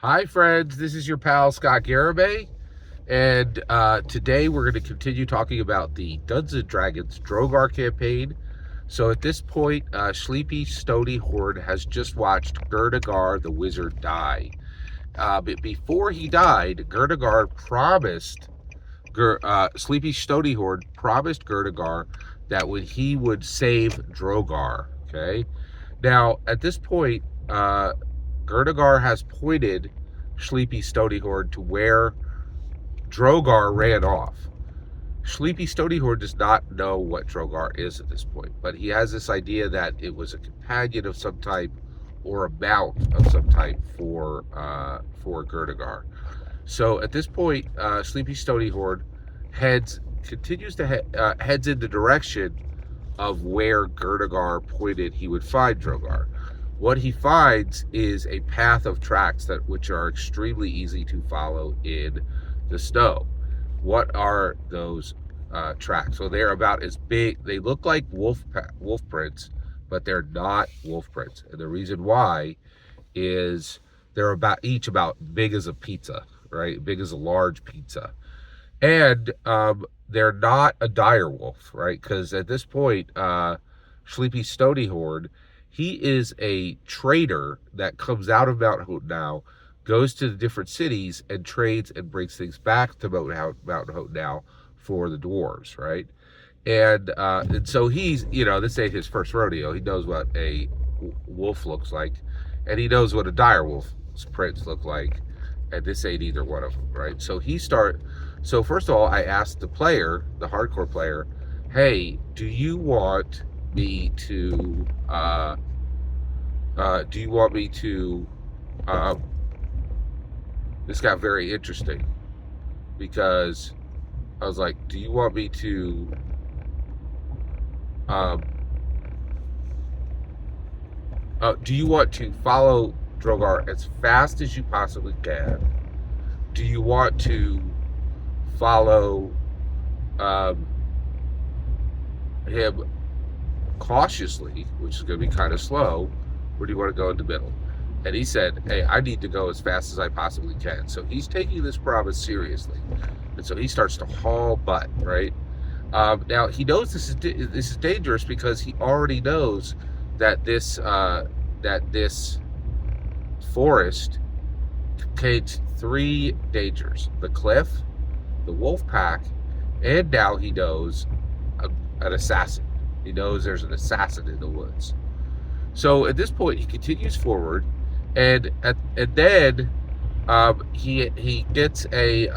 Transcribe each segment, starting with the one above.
Hi, friends. This is your pal Scott Garibay, and today we're going to continue talking about the Dungeons and Dragons Drogar campaign. So at this point, Schleepy Stoneyhorn has just watched Gerdagar the wizard die. But before he died, Sleepy Stoneyhorn promised Gerdagar that he would save Drogar. Okay. Now at this point, Gerdagar has pointed Sleepy Stoneyhorn to where Drogar ran off. Sleepy Stoneyhorn does not know what Drogar is at this point, but he has this idea that it was a companion of some type or a mount of some type for Gerdagar. So at this point, Sleepy Stoneyhorn heads in the direction of where Gerdagar pointed he would find Drogar. What he finds is a path of tracks which are extremely easy to follow in the snow. What are those tracks? So they're about as big. They look like wolf prints, but they're not wolf prints. And the reason why is they're each about big as a pizza, right? Big as a large pizza. And they're not a dire wolf, right? Because at this point, Sleepy Stoneyhorn, he is a trader that comes out of Mount Hope now, goes to the different cities and trades and brings things back to Mountain Hope now for the dwarves, right? And so he's, this ain't his first rodeo. He knows what a wolf looks like, and he knows what a dire wolf's prints look like, and this ain't either one of them, right? So first of all, I asked the player, the hardcore player, hey, do you want me to this got very interesting because I was like, do you want me to do you want to follow Drogar as fast as you possibly can? Do you want to follow him cautiously, which is going to be kind of slow, or do you want to go in the middle? And he said, hey, I need to go as fast as I possibly can. So he's taking this promise seriously. And so he starts to haul butt, right? Now, he knows this is dangerous because he already knows that this forest contains three dangers: the cliff, the wolf pack, and now he knows an assassin. He knows there's an assassin in the woods. So at this point, he continues forward, and then he gets a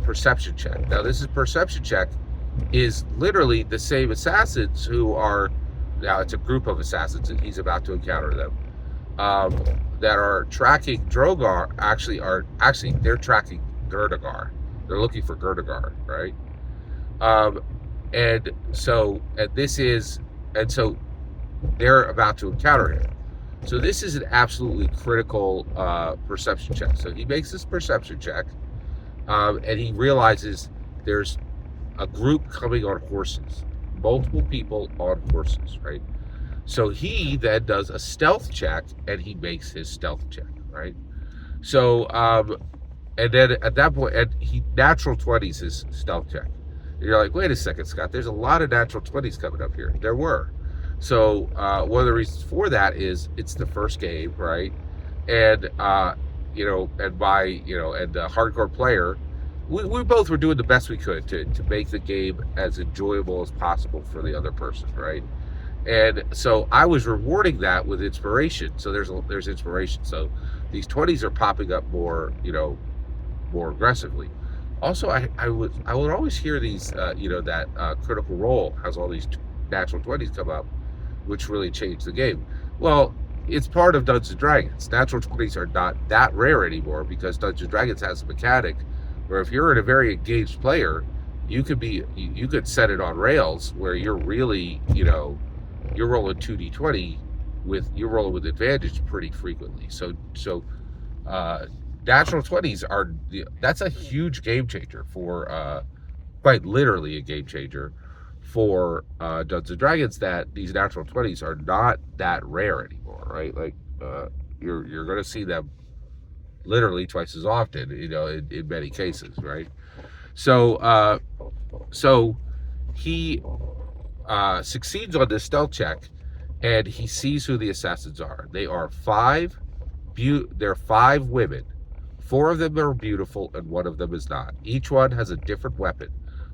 perception check. Now this perception check is literally the same assassins who are now. It's a group of assassins, and he's about to encounter them that are tracking Drogar. They're tracking Gerdagar. They're looking for Gerdagar, right? And so they're about to encounter him. So this is an absolutely critical perception check. So he makes this perception check, and he realizes there's a group coming on horses, multiple people on horses, right? So he then does a stealth check, and he makes his stealth check, right? So, and then at that point, and he natural 20s his stealth check. And you're like, wait a second, Scott, there's a lot of natural 20s coming up here. There were. So one of the reasons for that is it's the first game, right? And and the hardcore player, we both were doing the best we could to make the game as enjoyable as possible for the other person, right? And so I was rewarding that with inspiration. So there's inspiration. So these 20s are popping up more aggressively. Also, I would always hear these, that Critical Role has all these natural 20s come up, which really changed the game. Well, it's part of Dungeons & Dragons. Natural 20s are not that rare anymore because Dungeons & Dragons has a mechanic where if you're a very engaged player, you could set it on rails where you're really, you're rolling 2d20 you're rolling with advantage pretty frequently. So natural 20s that's a huge game changer for quite literally a game changer for Dungeons and Dragons, that these natural 20s are not that rare anymore, right? Like you're going to see them literally twice as often, in many cases, right? So so he succeeds on this stealth check, and he sees who the assassins are. They are they're 5 women. 4 of them are beautiful, and 1 of them is not. Each one has a different weapon.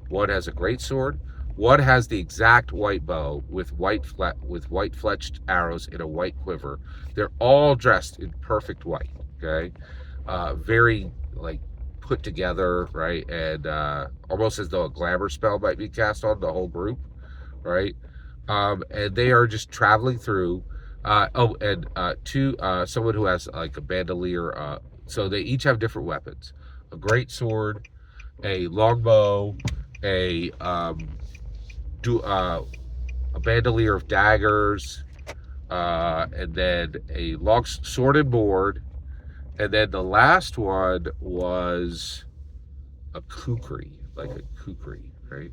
One has a great sword. One has the exact white bow with white fletched arrows in a white quiver. They're all dressed in perfect white. Okay, very like put together, right? And almost as though a glamour spell might be cast on the whole group, right? And they are just traveling through. Someone who has like a bandolier. So they each have different weapons: a great sword, a longbow, a a bandolier of daggers, and then a long sword and board, and then the last one was a kukri, like a kukri, right?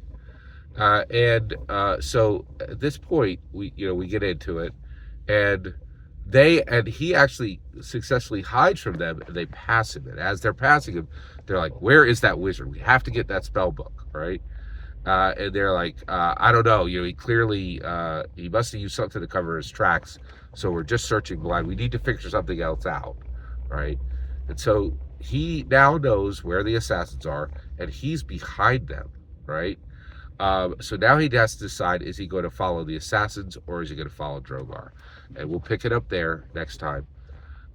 So at this point, we get into it, and he actually successfully hides from them, and they pass him. And as they're passing him, they're like, "Where is that wizard? We have to get that spell book, right?" And they're like, "I don't know. He clearly he must have used something to cover his tracks. So we're just searching blind. We need to figure something else out, right?" And so he now knows where the assassins are, and he's behind them, right? So now he has to decide, is he going to follow the assassins or is he going to follow Drogar? And we'll pick it up there next time.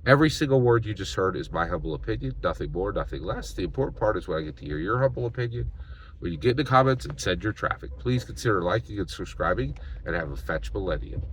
Every single word you just heard is my humble opinion, nothing more, nothing less. The important part is when I get to hear your humble opinion. When you get in the comments and send your traffic, please consider liking and subscribing, and have a fetch millennium.